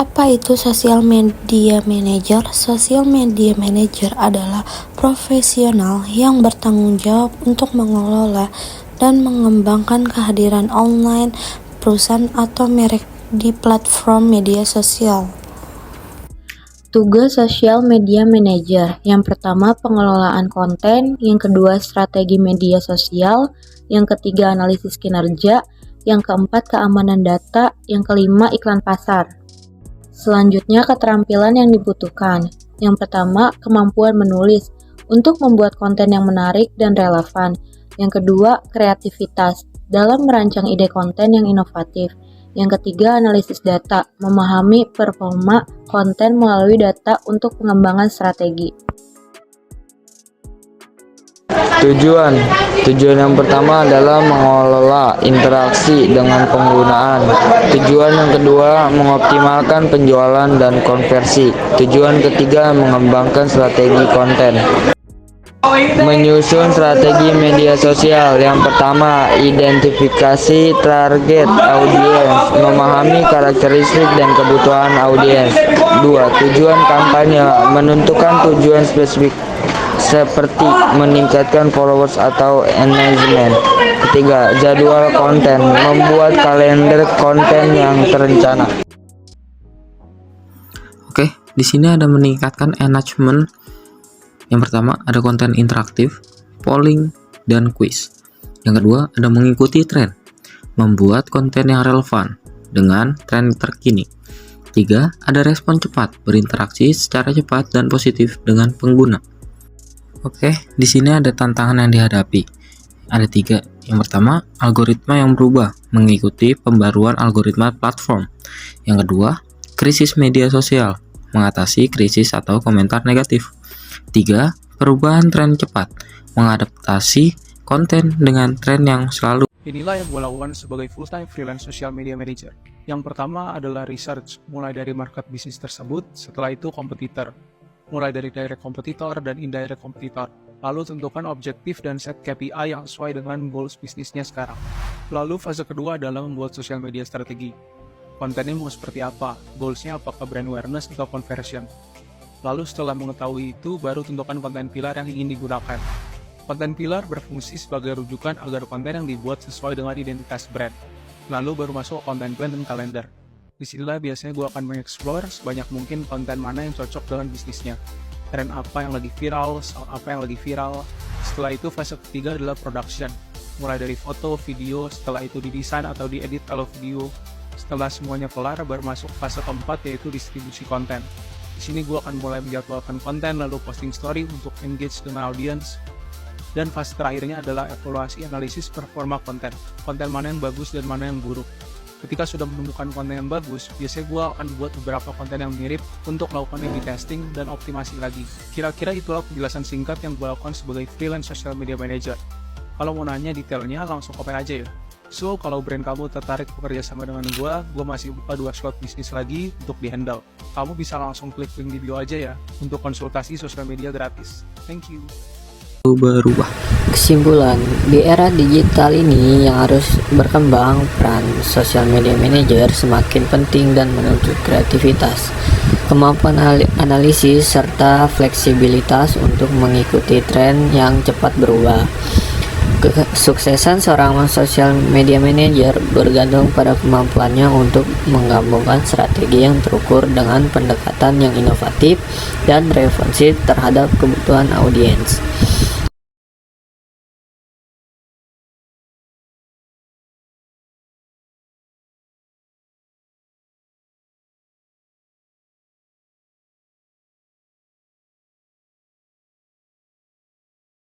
Apa itu Social Media Manager? Social Media Manager adalah profesional yang bertanggung jawab untuk mengelola dan mengembangkan kehadiran online, perusahaan atau merek di platform media sosial. Tugas Social Media Manager: yang pertama, pengelolaan konten; yang kedua, strategi media sosial; yang ketiga, analisis kinerja; yang keempat, keamanan data; yang kelima, iklan pasar. Selanjutnya, keterampilan yang dibutuhkan. Yang pertama, kemampuan menulis untuk membuat konten yang menarik dan relevan. Yang kedua, kreativitas dalam merancang ide konten yang inovatif. Yang ketiga, analisis data, memahami performa konten melalui data untuk pengembangan strategi. Tujuan yang pertama adalah mengelola interaksi dengan penggunaan. Tujuan yang kedua, mengoptimalkan penjualan dan konversi. Tujuan ketiga, mengembangkan strategi konten. Menyusun strategi media sosial. Yang pertama, identifikasi target audiens, memahami karakteristik dan kebutuhan audiens. 2. Tujuan kampanye, menentukan tujuan spesifik seperti meningkatkan followers atau engagement. 3. Jadwal konten, membuat kalender konten yang terencana. Oke, di sini ada meningkatkan engagement. Yang pertama ada konten interaktif, polling, dan quiz. Yang kedua ada mengikuti tren, membuat konten yang relevan dengan tren terkini. 3. Ada respon cepat, berinteraksi secara cepat dan positif dengan pengguna. Oke, di sini ada tantangan yang dihadapi. Ada 3. Yang pertama, algoritma yang berubah, mengikuti pembaruan algoritma platform. Yang kedua, krisis media sosial, mengatasi krisis atau komentar negatif. 3. Perubahan tren cepat, mengadaptasi konten dengan tren yang selalu. Inilah yang gue lakukan sebagai full-time freelance social media manager. Yang pertama adalah research, mulai dari market bisnis tersebut, setelah itu kompetitor. Mulai dari direct kompetitor dan indirect kompetitor. Lalu tentukan objektif dan set KPI yang sesuai dengan goals bisnisnya sekarang. Lalu fase kedua adalah membuat social media strategi. Kontennya mau seperti apa? Goalsnya apakah brand awareness atau conversion? Lalu setelah mengetahui itu, baru tentukan konten pilar yang ingin digunakan. Konten pilar berfungsi sebagai rujukan agar konten yang dibuat sesuai dengan identitas brand. Lalu baru masuk konten plan dan kalender. Disinilah biasanya gue akan mengeksplor sebanyak mungkin konten mana yang cocok dengan bisnisnya. Tren apa yang lagi viral, soal apa yang lagi viral. Setelah itu fase ketiga adalah production. Mulai dari foto, video, setelah itu didesain atau diedit kalau video. Setelah semuanya kelar, baru masuk fase keempat yaitu distribusi konten. Di sini gue akan mulai menjadwalkan konten, lalu posting story untuk engage dengan audience. Dan fase terakhirnya adalah evaluasi analisis performa konten. Konten mana yang bagus dan mana yang buruk. Ketika sudah menemukan konten yang bagus, biasanya gue akan buat beberapa konten yang mirip untuk melakukan A/B testing dan optimasi lagi. Kira-kira itulah penjelasan singkat yang gue lakukan sebagai freelance social media manager. Kalau mau nanya detailnya, langsung komen aja ya. So, kalau brand kamu tertarik bekerja sama dengan gue masih buka 2 slot bisnis lagi untuk di-handle. Kamu bisa langsung klik link di bio aja ya, untuk konsultasi sosial media gratis. Thank you. Berubah. Kesimpulan, di era digital ini yang harus berkembang, peran social media manager semakin penting dan menuntut kreativitas, kemampuan analisis, serta fleksibilitas untuk mengikuti tren yang cepat berubah. Kesuksesan seorang social media manager bergantung pada kemampuannya untuk menggabungkan strategi yang terukur dengan pendekatan yang inovatif dan responsif terhadap kebutuhan audiens.